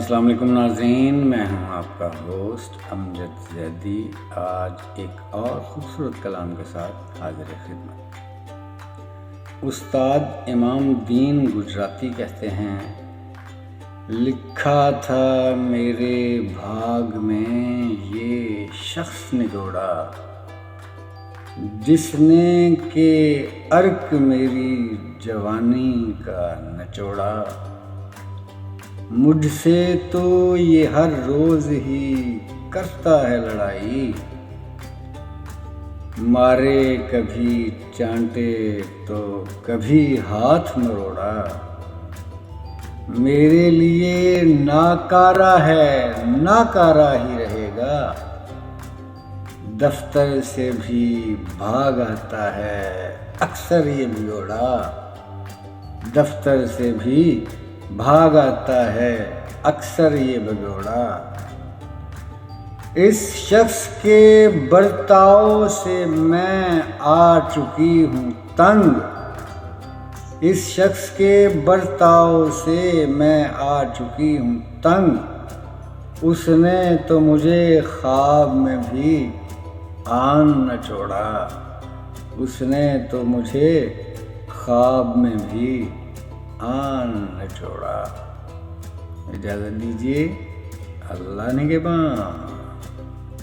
السلام علیکم ناظرین، میں ہوں آپ کا ہوسٹ امجد زیدی۔ آج ایک اور خوبصورت کلام کے ساتھ حاضر خدمت۔ استاد امام الدین گجراتی کہتے ہیں، لکھا تھا میرے بھاگ میں یہ شخص نگوڑا، جس نے کہ عرق میری جوانی کا نچوڑا۔ مجھ سے تو یہ ہر روز ہی کرتا ہے لڑائی، مارے کبھی چانٹے تو کبھی ہاتھ مروڑا۔ میرے لیے ناکارہ ہے، ناکارہ ہی رہے گا، دفتر سے بھی بھاگ آتا ہے اکثر یہ بھگوڑا۔ دفتر سے بھی بھاگ آتا ہے اکثر یہ بھگوڑا۔ اس شخص کے برتاؤ سے میں آ چکی ہوں تنگ، اس شخص کے برتاؤ سے میں آ چکی ہوں تنگ۔ اس نے تو مجھے خواب میں بھی آن نہ چھوڑا، اس نے تو مجھے خواب میں بھی آن نہ چھوڑا۔ اجازت دیجیے، اللہ نگہباں۔